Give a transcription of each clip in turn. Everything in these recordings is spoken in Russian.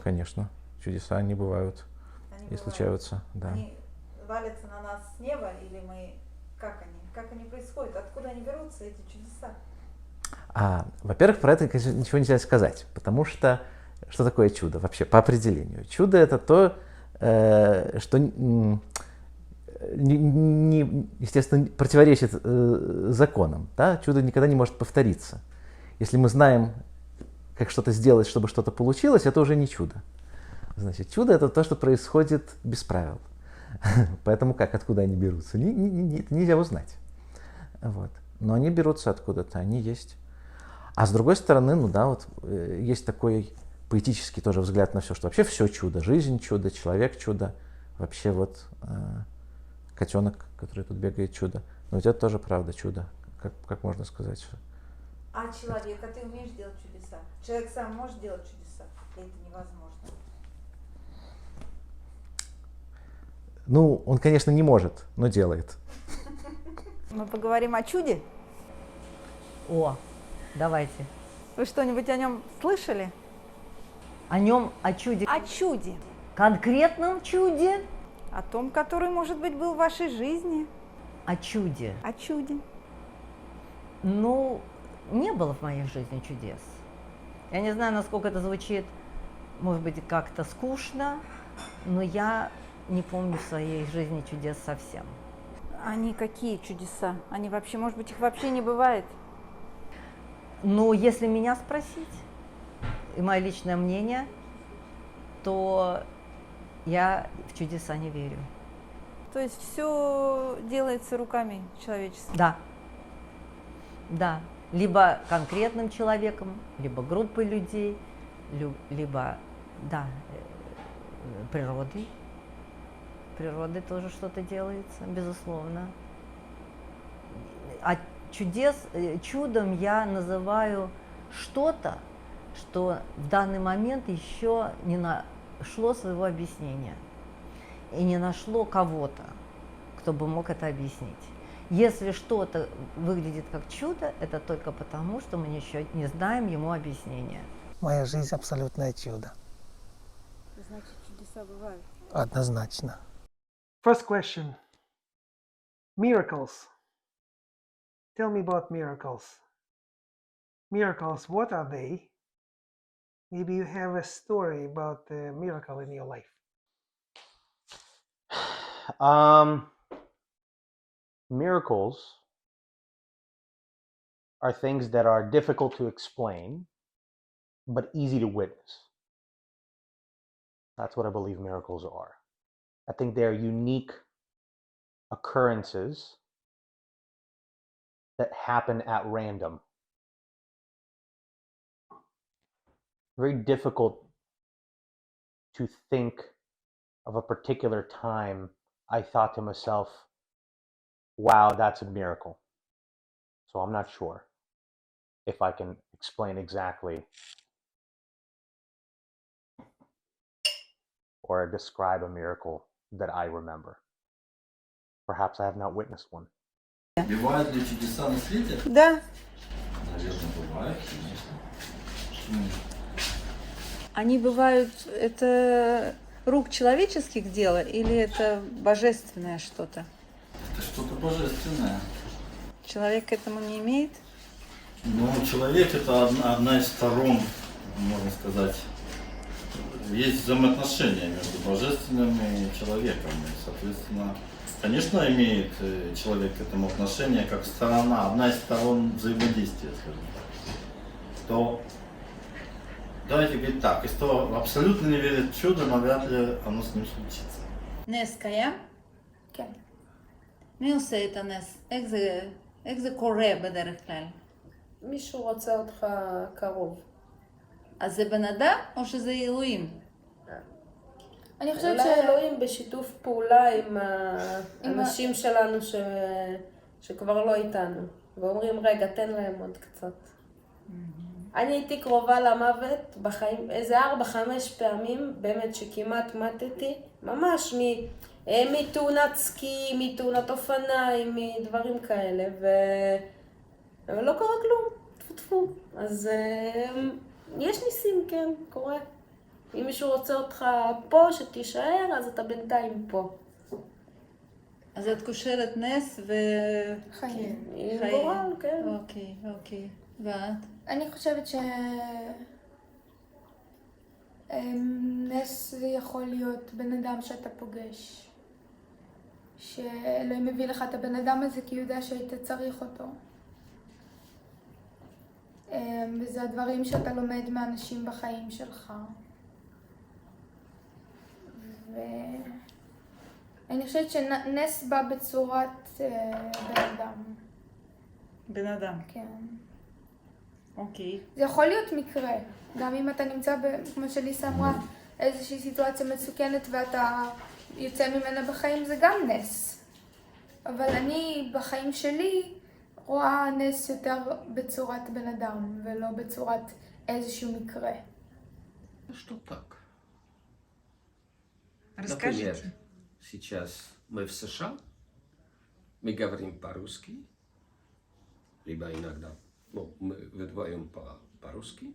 конечно. Чудеса, они бывают и случаются. Да. Они валятся на нас с неба, или мы... Как они происходят? Откуда они берутся, эти чудеса? Во-первых, про это, конечно, ничего нельзя сказать, потому что такое чудо вообще по определению? Чудо — это то, что, естественно, противоречит законам. Да? Чудо никогда не может повториться. Если мы знаем, как что-то сделать, чтобы что-то получилось, это уже не чудо. Значит, чудо — это то, что происходит без правил. Поэтому откуда они берутся? Это нельзя узнать. Вот. Но они берутся откуда-то, они есть. А с другой стороны, есть такой поэтический тоже взгляд на все, что вообще все чудо. Жизнь чудо, человек чудо, вообще котенок, который тут бегает, чудо. Но ведь это тоже правда чудо, как можно сказать. А человек, ты умеешь делать чудеса? Человек сам может делать чудеса? Или это невозможно? Он, конечно, не может, но делает. Мы поговорим о чуде. О, давайте. Вы что-нибудь о нем слышали? О нем, о чуде. О чуде. Конкретном чуде? О том, который, может быть, был в вашей жизни. О чуде. О чуде. Не было в моей жизни чудес. Я не знаю, насколько это звучит, может быть, как-то скучно, но я не помню в своей жизни чудес совсем. Они какие чудеса? Они вообще, может быть, их вообще не бывает? Если меня спросить, и мое личное мнение, то я в чудеса не верю. То есть все делается руками человеческими? Да. Да. Либо конкретным человеком, либо группой людей, либо, природой. Природой тоже что-то делается, безусловно. А чудом я называю что-то, что в данный момент еще не нашло своего объяснения и не нашло кого-то, кто бы мог это объяснить. Если что-то выглядит как чудо, это только потому, что мы еще не знаем ему объяснения. Моя жизнь абсолютное чудо. Значит, чудеса бывают. Однозначно. First question. Miracles. Tell me about miracles. Miracles, what are they? Maybe you have a story about a miracle in your life. Miracles are things that are difficult to explain, but easy to witness. That's what I believe miracles are. I think they're unique occurrences that happen at random. Very difficult to think of a particular time I thought to myself, wow, that's a miracle. So I'm not sure if I can explain exactly or describe a miracle that I remember. Perhaps I have not witnessed one. Бывают ли чудеса на свете? Да. Наверное, бывают, конечно. Они бывают, это рук человеческих дело или это божественное что-то? Это что-то божественное. Человек к этому не имеет? Человек — это одна из сторон, можно сказать. Есть взаимоотношения между божественным и человеком. И, соответственно, конечно, имеет человек к этому отношение как сторона, одна из сторон взаимодействия, скажем так. То давайте говорить так, если кто абсолютно не верит в чудо, навряд ли оно с ним случится. נס קיים? כן. מי עושה את הנס? איך זה קורה בדרך כלל? מישהו רוצה אותך קרוב. אז זה בן אדם או שזה אלוהים? אני חושבת שאלוהים בשיתוף פעולה עם האנשים שלנו שכבר לא איתנו. ואומרים, רגע, תן להם עוד קצת. אני הייתי קרובה למוות בחיים, איזה 4-5 פעמים, באמת שכמעט מתתי, ממש מתאונת סקי, מתאונת אופניים, מדברים כאלה, ולא קרה כלום, טפו טפו. אז יש ניסים, כן, קורה. אם מישהו רוצה אותך פה, שתישאר, אז אתה בינתיים פה. אז את קושרת נס ו... חיים. עם חיים. גורל, כן. אוקיי. ואת? אני חושבת נס זה יכול להיות בן אדם שאתה פוגש. שאלוהים מביא לך את הבן אדם הזה כי הוא יודע שהיית צריך אותו. וזה הדברים שאתה לומד מאנשים בחיים שלך. ואני חושבת שנס בא בצורת בן אדם. בן אדם. כן. אוקיי. זה יכול להיות מקרה, גם אם אתה נמצא, כמו שליסה אמרה, איזושהי סיטואציה מסוכנת ואתה יוצא ממנה בחיים, זה גם נס. אבל אני בחיים שלי רואה נס יותר בצורת בן אדם ולא בצורת איזשהו מקרה. Что так? Например, Расскажите. сейчас мы в США, мы говорим по-русски, либо иногда, мы вдвоем по-русски,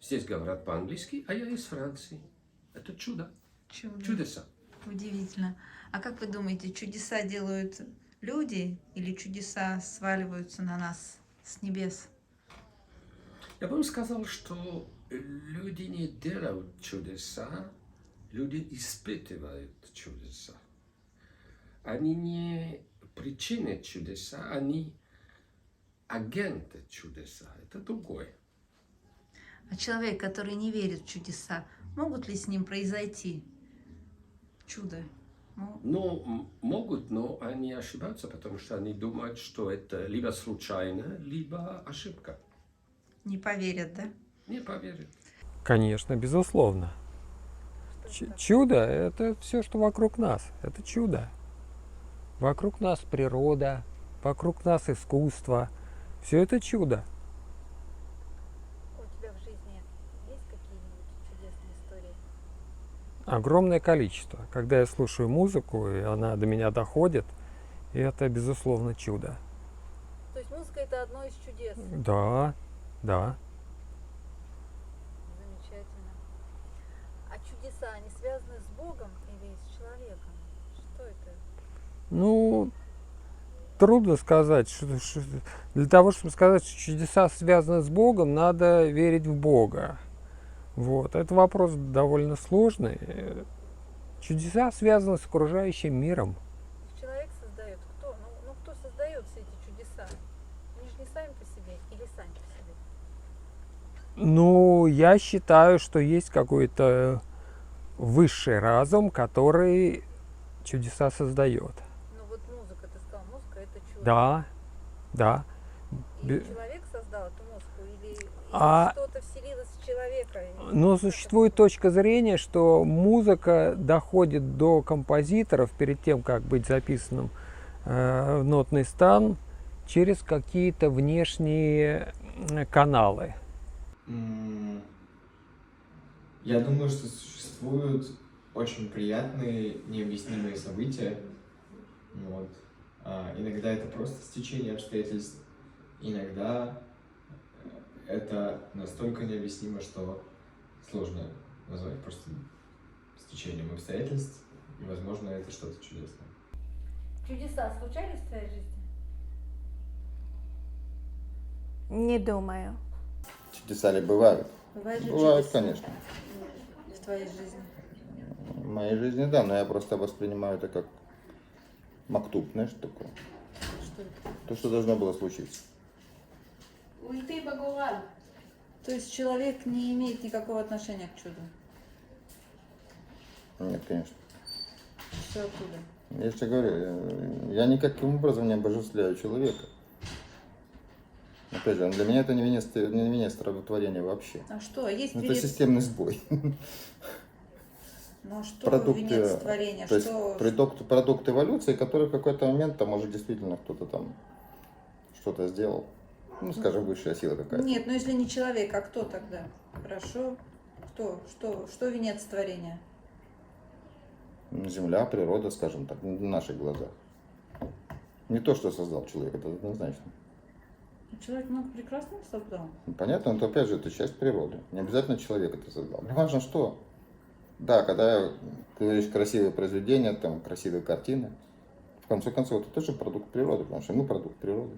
здесь говорят по-английски, а я из Франции. Это чудо, чудеса. Удивительно. А как вы думаете, чудеса делают люди или чудеса сваливаются на нас с небес? Я бы сказал, что люди не делают чудеса, люди испытывают чудеса. Они не причины чудеса, они агенты чудеса. Это другое. А человек, который не верит в чудеса, могут ли с ним произойти чудо? Ну, могут, но они ошибаются, потому что они думают, что это либо случайно, либо ошибка. Не поверят, да? Не поверят. Конечно, безусловно. Чудо – это все, что вокруг нас. Это чудо. Вокруг нас природа, вокруг нас искусство. Все это чудо. У тебя в жизни есть какие-нибудь чудесные истории? Огромное количество. Когда я слушаю музыку, и она до меня доходит, и это, безусловно, чудо. То есть музыка это одно из чудес? Да. Замечательно. А чудеса, они связаны с Богом или с человеком? Что это? Ну, трудно сказать. Для того, чтобы сказать, что чудеса связаны с Богом, надо верить в Бога. Вот. Это вопрос довольно сложный. Чудеса связаны с окружающим миром. Человек создает. Кто? Ну кто создает все эти чудеса? Они же не сами по себе или сами по себе? Ну, я считаю, что есть какой-то высший разум, который чудеса создает. Ну вот музыка, ты сказал, музыка это чудо. Да. И человек создал эту музыку или что-то вселилось в человека? Но существует точка зрения, что музыка доходит до композиторов перед тем, как быть записанным в нотный стан, через какие-то внешние каналы. Я думаю, что существуют очень приятные, необъяснимые события. Вот. Иногда это просто стечение обстоятельств, иногда это настолько необъяснимо, что сложно назвать просто стечением обстоятельств, и, возможно, это что-то чудесное. Чудеса случались в твоей жизни? Не думаю. Чудеса ли бывают? Бывают ли Бывают, чудеса конечно. в твоей жизни? В моей жизни, да, но я просто воспринимаю это как мактуб, знаешь, что такое? Что это? То, что должно было случиться. Ульты багураль. То есть человек не имеет никакого отношения к чуду? Нет, конечно. Все оттуда? Я же говорю, я никаким образом не обожествляю человека. Опять же, для меня это не венец творения вообще. А что? Есть Это системный сбой. Ну а что венец творения? То есть продукт эволюции, который в какой-то момент, там, может, действительно кто-то там что-то сделал. Ну, скажем, высшая сила какая-то. Нет, ну если не человек, а кто тогда? Хорошо. Кто? Что венец творения? Земля, природа, скажем так, на наших глазах. Не то, что создал человек, это однозначно. Человек много прекрасного создал. Понятно, но опять же, это часть природы. Не обязательно человек это создал. Не важно что. Да, когда ты говоришь красивые произведения, там, красивые картины, в конце концов, это тоже продукт природы, потому что мы продукт природы.